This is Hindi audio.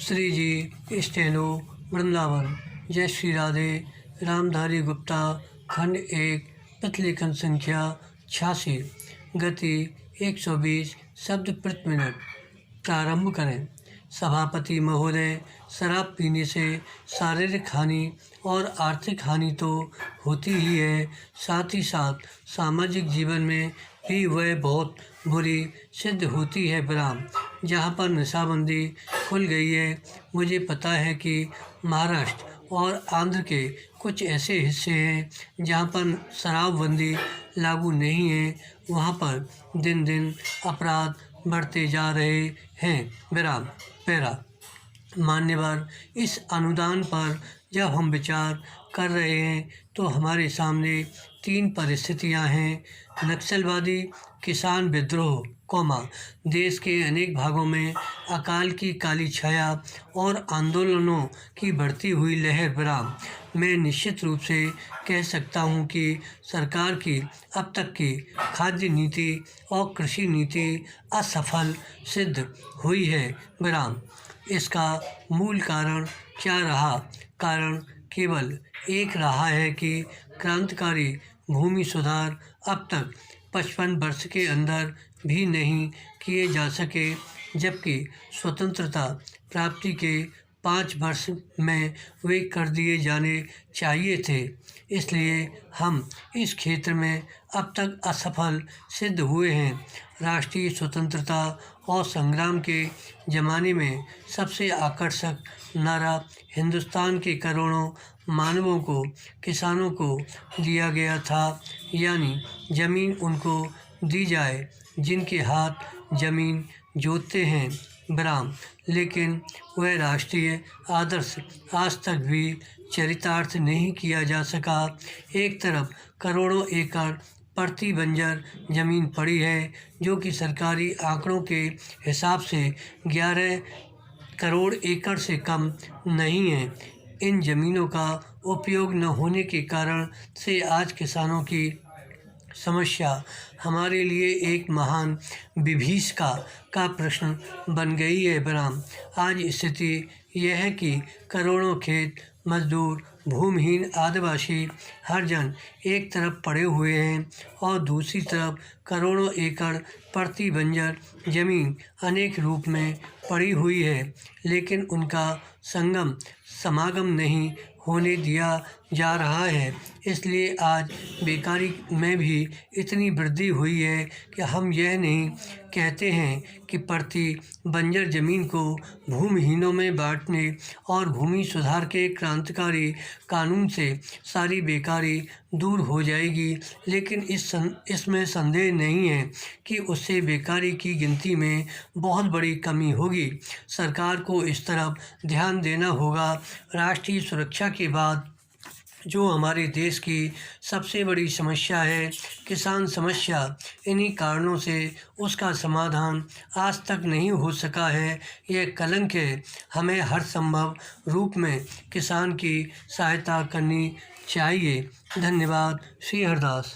श्री जी स्टेनो वृंदावन। जय श्री राधे। रामधारी गुप्ता खंड 1 प्रतिलेखन संख्या 86। गति 120 शब्द प्रति मिनट। प्रारंभ करें। सभापति महोदय, शराब पीने से शारीरिक हानि और आर्थिक हानि तो होती ही है, साथ ही साथ सामाजिक जीवन में भी वह बहुत बुरी सिद्ध होती है। विराम। जहाँ पर नशाबंदी खुल गई है, मुझे पता है कि महाराष्ट्र और आंध्र के कुछ ऐसे हिस्से हैं जहाँ पर शराबबंदी लागू नहीं है, वहाँ पर दिन दिन अपराध बढ़ते जा रहे हैं। विराम। पैरा। मान्यवर, इस अनुदान पर जब हम विचार कर रहे हैं तो हमारे सामने 3 परिस्थितियां हैं। नक्सलवादी, किसान विद्रोह, देश के अनेक भागों में अकाल की काली छाया और आंदोलनों की बढ़ती हुई लहर। विराम। मैं निश्चित रूप से कह सकता हूं कि सरकार की अब तक की खाद्य नीति और कृषि नीति असफल सिद्ध हुई है। विराम। इसका मूल कारण क्या रहा? कारण केवल एक रहा है कि क्रांतिकारी भूमि सुधार अब तक 55 वर्ष के अंदर भी नहीं किए जा सके, जबकि स्वतंत्रता प्राप्ति के 5 वर्ष में वे कर दिए जाने चाहिए थे। इसलिए हम इस क्षेत्र में अब तक असफल सिद्ध हुए हैं। राष्ट्रीय स्वतंत्रता और संग्राम के ज़माने में सबसे आकर्षक नारा हिंदुस्तान के करोड़ों मानवों को, किसानों को दिया गया था, यानी ज़मीन उनको दी जाए जिनके हाथ ज़मीन जोतते हैं। विराम। लेकिन वह राष्ट्रीय आदर्श आज तक भी चरितार्थ नहीं किया जा सका। एक तरफ करोड़ों एकड़ प्रति बंजर ज़मीन पड़ी है, जो कि सरकारी आंकड़ों के हिसाब से 11 करोड़ एकड़ से कम नहीं है। इन ज़मीनों का उपयोग न होने के कारण से आज किसानों की समस्या हमारे लिए एक महान विभीषिका का प्रश्न बन गई है। विराम। आज स्थिति यह है कि करोड़ों खेत मजदूर, भूमिहीन आदिवासी हरिजन एक तरफ पड़े हुए हैं और दूसरी तरफ करोड़ों एकड़ प्रति बंजर जमीन अनेक रूप में पड़ी हुई है, लेकिन उनका समागम नहीं होने दिया जा रहा है। इसलिए आज बेकारी में भी इतनी वृद्धि हुई है कि हम यह नहीं कहते हैं कि प्रति बंजर ज़मीन को भूमिहीनों में बांटने और भूमि सुधार के क्रांतिकारी कानून से सारी बेकारी दूर हो जाएगी, लेकिन इसमें संदेह नहीं है कि उससे बेकारी की गिनती में बहुत बड़ी कमी होगी। सरकार को इस तरफ ध्यान देना होगा। राष्ट्रीय सुरक्षा के बाद जो हमारे देश की सबसे बड़ी समस्या है, किसान समस्या, इन्हीं कारणों से उसका समाधान आज तक नहीं हो सका है। यह कलंक है। हमें हर संभव रूप में किसान की सहायता करनी चाहिए। धन्यवाद। श्री हरदास।